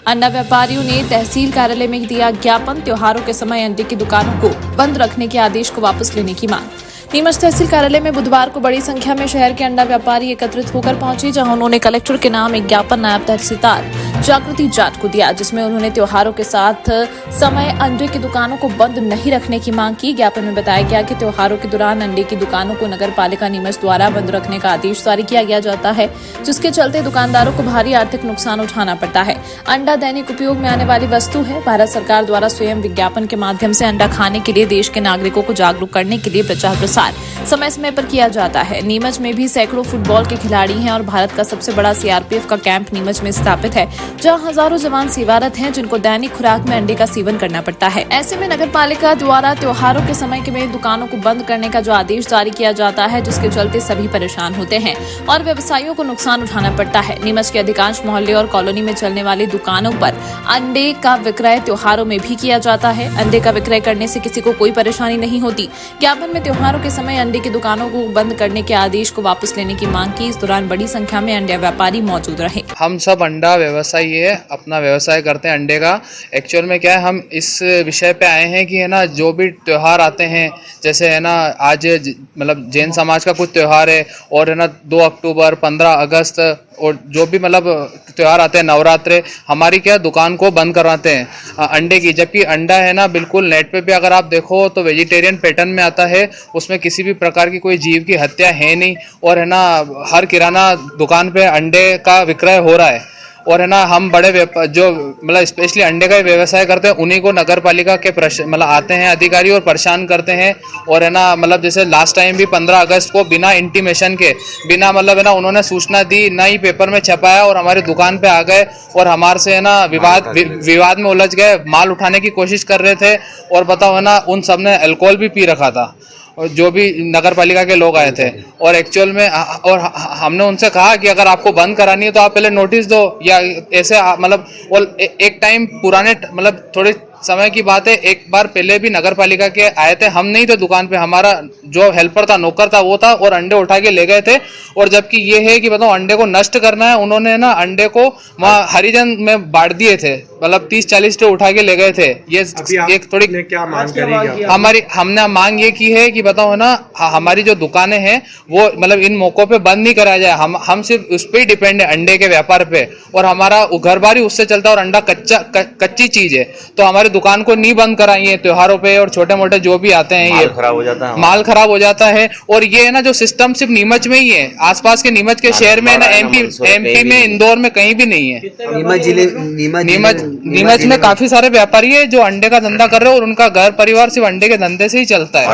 अंडा व्यापारियों ने तहसील कार्यालय में दिया ज्ञापन, त्योहारों के समय अंडे की दुकानों को बंद रखने के आदेश को वापस लेने की मांग। नीमच तहसील कार्यालय में बुधवार को बड़ी संख्या में शहर के अंडा व्यापारी एकत्रित होकर पहुंचे, जहां उन्होंने कलेक्टर के नाम एक ज्ञापन नायब तहसीलदार जागृति जाट को दिया, जिसमें उन्होंने त्योहारों के साथ समय अंडे की दुकानों को बंद नहीं रखने की मांग की। ज्ञापन में बताया गया कि त्योहारों के दौरान अंडे की दुकानों को नगर पालिका नीमच द्वारा बंद रखने का आदेश जारी किया जाता है, जिसके चलते दुकानदारों को भारी आर्थिक नुकसान उठाना पड़ता है। अंडा दैनिक उपयोग में आने वाली वस्तु है। भारत सरकार द्वारा स्वयं विज्ञापन के माध्यम से अंडा खाने के लिए देश के नागरिकों को जागरूक करने के लिए प्रचार प्रसार समय समय पर किया जाता है। नीमच में भी सैकड़ों फुटबॉल के खिलाड़ी हैं और भारत का सबसे बड़ा सीआरपीएफ का कैंप नीमच में स्थापित है, जहां हजारों जवान सेवारत हैं, जिनको दैनिक खुराक में अंडे का सेवन करना पड़ता है। ऐसे में नगर पालिका द्वारा त्योहारों के समय में दुकानों को बंद करने का जो आदेश जारी किया जाता है, जिसके चलते सभी परेशान होते हैं और व्यवसायियों को नुकसान उठाना पड़ता है। नीमच के अधिकांश मोहल्ले और कॉलोनी में चलने वाली दुकानों पर अंडे का विक्रय त्योहारों में भी किया जाता है। अंडे का विक्रय करने से किसी को कोई परेशानी नहीं होती। ज्ञापन में त्योहारों के समय अंडे की दुकानों को बंद करने के आदेश को वापस लेने की मांग की। इस दौरान बड़ी संख्या में अंडा व्यापारी मौजूद रहे। हम सब अंडा व्यवसायी है, अपना व्यवसाय करते हैं अंडे का। एक्चुअल में क्या है, हम इस विषय पे आए हैं कि है ना, जो भी त्योहार आते हैं, जैसे है ना आज मतलब जैन समाज का कुछ त्योहार है और है ना 2 अक्टूबर 15 अगस्त और जो भी मतलब त्योहार आते हैं, नवरात्रे, हमारी क्या दुकान को बंद करवाते हैं अंडे की। जबकि अंडा है ना बिल्कुल नेट पे भी अगर आप देखो तो वेजिटेरियन पैटर्न में आता है, उसमें किसी भी प्रकार की कोई जीव की हत्या है नहीं और है ना हर किराना दुकान पे अंडे का विक्रय हो रहा है। और है ना हम बड़े जो मतलब स्पेशली अंडे का व्यवसाय करते हैं, उन्हीं को नगर पालिका के मतलब आते हैं अधिकारी और परेशान करते हैं। और है ना मतलब जैसे लास्ट टाइम भी 15 अगस्त को बिना इंटीमेशन के, बिना मतलब है ना उन्होंने सूचना दी, ना ही पेपर में छपाया और हमारी दुकान पे आ गए और हमारे से है ना विवाद में उलझ गए, माल उठाने की कोशिश कर रहे थे। और बताओ है ना उन सब ने अल्कोहल भी पी रखा था, और जो भी नगर पालिका के लोग आए थे। और एक्चुअल में और हमने उनसे कहा कि अगर आपको बंद करानी है तो आप पहले नोटिस दो या ऐसे मतलब। और एक टाइम पुराने मतलब थोड़े समय की बात है, एक बार पहले भी नगर पालिका के आए थे, हम नहीं थे दुकान पे, हमारा जो हेल्पर था, नौकर था, वो था और अंडे उठा के ले गए थे। और जबकि ये है कि बताओ अंडे को नष्ट करना है, उन्होंने ना अंडे को वहाँ हरिजन में बांट दिए थे, मतलब 30-40 ट्रे उठा के ले गए थे। ये एक थोड़ी क्या मांग करी? हमने मांग ये की है कि बताओ है ना हमारी जो दुकानें हैं वो मतलब इन मौकों पे बंद नहीं कराया जाए। हम सिर्फ उस पे ही डिपेंड है, अंडे के व्यापार पे, और हमारा घर बार ही उससे चलता है और अंडा कच्ची चीज है, तो हमारी दुकान को नहीं बंद कराइए त्योहारों पे। और छोटे मोटे जो भी आते हैं, ये खराब हो जाता है, माल खराब हो जाता है। और ये है ना जो सिस्टम सिर्फ नीमच में ही है, आसपास के नीमच के शहर में ना, एमपी में, इंदौर में कहीं भी नहीं है। नीमच में काफी सारे व्यापारी है जो अंडे का धंधा कर रहे हैं और उनका घर परिवार सिर्फ अंडे के धंधे से ही चलता है।